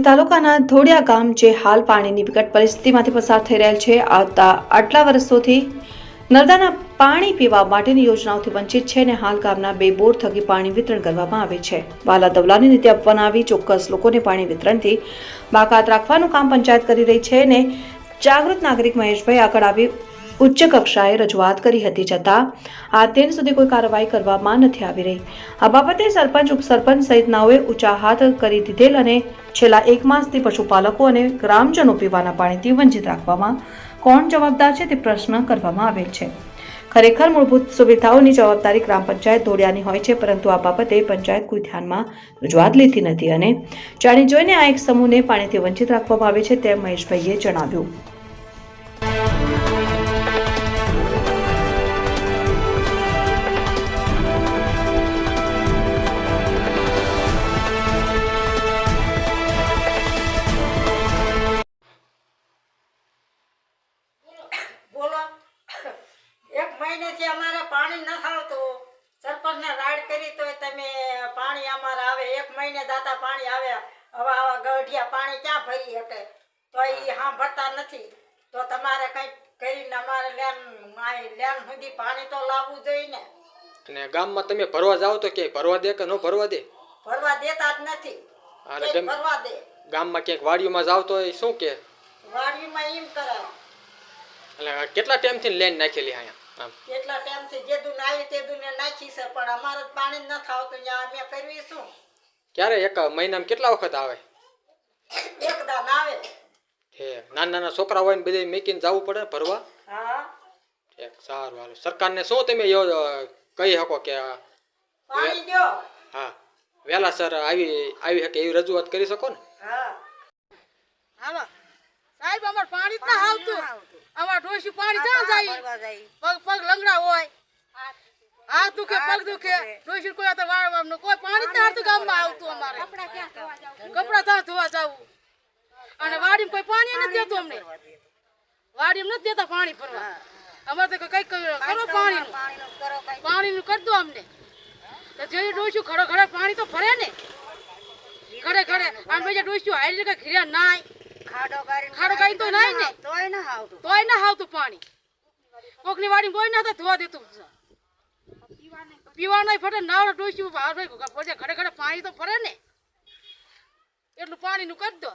ધારી તાલુકાના ધોડિયા ગામ જે હાલ પાણીની વિકટ પરિસ્થિતિમાંથી પસાર થઈ રહેલ છે, આવતા આટલા વર્ષોથી નર્મદાના પાણી પીવા માટેની યોજનાઓથી વંચિત છે અને હાલ ગામના 2 બોર થકી પાણી વિતરણ કરવામાં આવે છે। વાલા દવલાની રીતે અપનાવી ચોક્કસ લોકોને પાણી વિતરણથી બાકાત રાખવાનું કામ પંચાયત કરી રહી છે અને જાગૃત નાગરિક મહેશભાઈ આગળ આવી ઉચ્ચ કક્ષાએ રજૂઆત કરી હતી, છતાં અત્યાર સુધી કોઈ કાર્યવાહી કરવામાં નથી આવી રહી। આ બાબતે સરપંચ, ઉપસરપંચ સહિત નાઓએ ઊંચા હાથ કરી દીધેલ અને છેલ્લા 1 માસથી પશુપાલકો અને ગ્રામજનો પીવાના પાણીથી વંચિત રાખવામાં કોણ જવાબદાર છે તે પ્રશ્ન કરવામાં આવેલ છે। ખરેખર મૂળભૂત સુવિધાઓની જવાબદારી ગ્રામ પંચાયત ધોડિયાની હોય છે, પરંતુ આ બાબતે પંચાયત કોઈ ધ્યાનમાં રજૂઆત લેતી નથી અને જાણી જોઈને આ એક સમૂહને પાણીથી વંચિત રાખવામાં આવે છે, તેમ મહેશભાઈએ જણાવ્યું। बोलो एक महीने से हमारे पानी न आवतुं सरपंच ने राइड करी तो तमे पानी अमारे आवे 1 महीने दाता पानी आवे हवा आवा गढ़िया पानी क्या भरी हके तो ई हां भरता नहीं तो तमारे कई करीने अमारे लेन सुधी पानी तो लावવું જોઈએ ને। અને ગામમાં તમે ભરવા જાવ તો કે ભરવા દે કે ન ભરવા દે? ભરવા દેતા જ નથી। અને કે ભરવા દે ગામમાં ક્યાંક વાડીઓમાં જાવ તો એ શું કે વાડીમાં એમ કરે એટલે કેટલા ટાઈમથી લેન નાખેલી અહીંયા આમ કેટલા ટાઈમથી જેદું નાઈ તેદું ને નાખી છે પણ અમારે પાણી ન થાવતું ત્યાં અમે કરવી શું? ક્યારે એક મહિનામાં કેટલા વખત આવે? એક દાન આવે। હે નાના નાના છોકરા હોય ને બધે મેકીને જવું પડે ભરવા? હા એક સારું હાલો સરકારને શું તમે કહી શકો કે પાણી દો? હા વહેલાસર આવી શકે એવી રજૂઆત કરી શકો ને? હા હાલો સાહેબ અમાર પાણી જ ના આવતું અમાર ડોશી પાણી ક્યાં જાય પગ પગ લંગડા હોય હાથ દુખે પગ દુખે ડોશી કોઈ તો વાળવાનું કોઈ પાણી જ ના આવતું ગામમાં આવતું અમારે કપડા ત્યાં ધોવા જવું અને વાડીમાં કોઈ પાણી નથી દેતું અમને વાડીમાં નથી દેતા પાણી ભરવા અમારે તો કઈ કરો પાણીનું કરી દો અમને તો જે ડોશી ખડો ખડો પાણી તો ભરે ને ખડે ખડે અને બીજા ડોશી હાલી કે ઘીરા નાય ખાડો કાઈ તો નહીં ને તોય ના આવતું પાણી કોકની વાડી કોઈ ના ધોવા દેતું પીવા નહીં ફટે નાવડો ડોસી ઘડે ઘડે પાણી તો ફરે ને એટલું પાણીનું કરી દો।